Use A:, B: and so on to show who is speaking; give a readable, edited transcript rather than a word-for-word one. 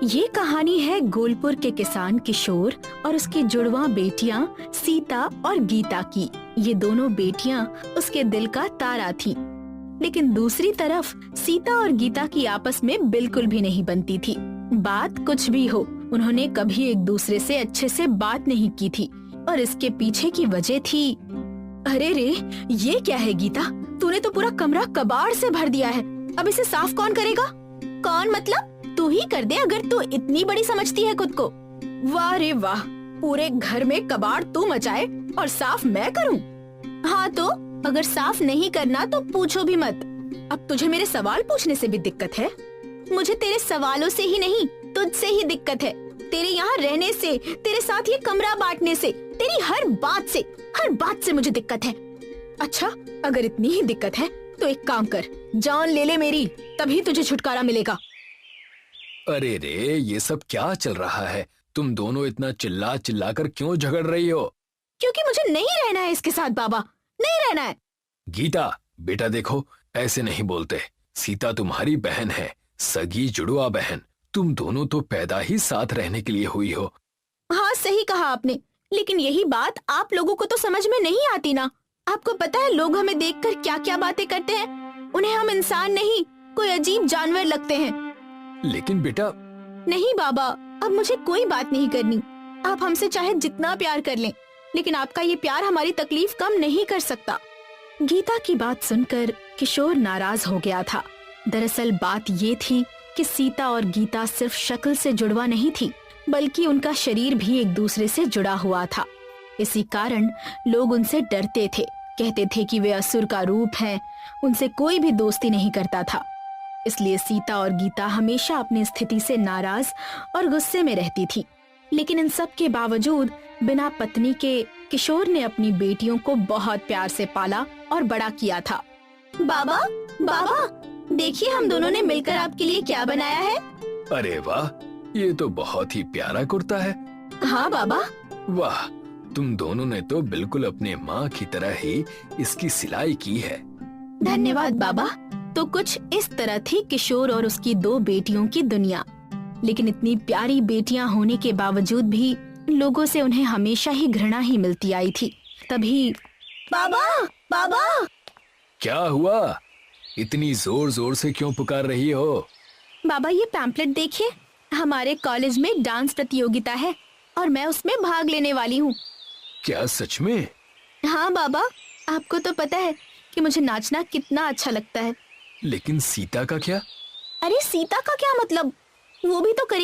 A: ये कहानी है गोलपुर के किसान किशोर और उसकी जुड़वा बेटियां सीता और गीता की। ये दोनों बेटियां उसके दिल का तारा थीं। लेकिन दूसरी तरफ सीता और गीता की आपस में बिल्कुल भी नहीं बनती थी। बात कुछ भी हो, उन्होंने कभी एक दूसरे से अच्छे से बात नहीं की थी और इसके पीछे की वजह थी। अरे रे, ये क्या है गीता? तूने तो पूरा कमरा कबाड़ से भर दिया है। अब इसे साफ कौन करेगा? कौन मतलब? तू ही कर दे अगर तू इतनी बड़ी समझती है खुद को। वाह रे वाह, पूरे घर में कबाड़ तू मचाए और साफ मैं करूं? हाँ तो अगर साफ नहीं करना तो पूछो भी मत। अब तुझे मेरे सवाल पूछने से भी दिक्कत है? मुझे तेरे सवालों से ही नहीं, तुझसे ही दिक्कत है। तेरे यहाँ रहने से, तेरे साथ ये कमरा बांटने से, तेरी हर बात से मुझे दिक्कत है। अच्छा, अगर इतनी ही दिक्कत है तो एक काम कर, जान ले ले मेरी, तभी तुझे छुटकारा मिलेगा।
B: अरे रे, ये सब क्या चल रहा है? तुम दोनों इतना चिल्ला चिल्ला कर क्यों झगड़ रही हो?
A: क्योंकि मुझे नहीं रहना है इसके साथ बाबा, नहीं रहना है।
B: गीता बेटा देखो, ऐसे नहीं बोलते। सीता तुम्हारी बहन है, सगी जुड़वा बहन। तुम दोनों तो पैदा ही साथ रहने के लिए हुई हो।
A: हाँ सही कहा आपने, लेकिन यही बात आप लोगों को तो समझ में नहीं आती ना। आपको पता है लोग हमें देखकर क्या क्या बातें करते हैं? उन्हें हम इंसान नहीं, कोई अजीब जानवर लगते हैं।
B: लेकिन बेटा।
A: नहीं बाबा, अब मुझे कोई बात नहीं करनी। आप हमसे चाहे जितना प्यार कर लें, लेकिन आपका ये प्यार हमारी तकलीफ कम नहीं कर सकता। गीता की बात सुनकर किशोर नाराज हो गया था। दरअसल बात ये थी कि सीता और गीता सिर्फ शक्ल से जुड़वा नहीं थी, बल्कि उनका शरीर भी एक दूसरे से जुड़ा हुआ था। इसी कारण लोग उनसे डरते थे, कहते थे कि वे असुर का रूप हैं, उनसे कोई भी दोस्ती नहीं करता था। इसलिए सीता और गीता हमेशा अपनी स्थिति से नाराज और गुस्से में रहती थी। लेकिन इन सब के बावजूद बिना पत्नी के किशोर ने अपनी बेटियों को बहुत प्यार से पाला और बड़ा किया था। बाबा, बाबा, देखिए हम दोनों ने मिलकर आपके लिए क्या बनाया है।
B: अरे वाह, ये तो बहुत ही प्यारा कुर्ता है।
A: हाँ बाबा।
B: वाह, तुम दोनों ने तो बिल्कुल अपने माँ की तरह ही इसकी सिलाई की है।
A: धन्यवाद बाबा। तो कुछ इस तरह थी किशोर और उसकी दो बेटियों की दुनिया। लेकिन इतनी प्यारी बेटियां होने के बावजूद भी लोगों से उन्हें हमेशा ही घृणा ही मिलती आई थी। तभी बाबा, बाबा।
B: क्या हुआ? इतनी जोर जोर से क्यों पुकार रही हो?
A: बाबा ये पैम्पलेट देखिए, हमारे कॉलेज में डांस प्रतियोगिता है और मैं उसमें भाग लेने वाली हूँ।
B: क्या सच में?
A: हाँ बाबा, आपको तो पता है कि मुझे नाचना कितना अच्छा लगता है।
B: लेकिन सीता का क्या?
A: अरे सीता का क्या मतलब? वो भी तो करेगी।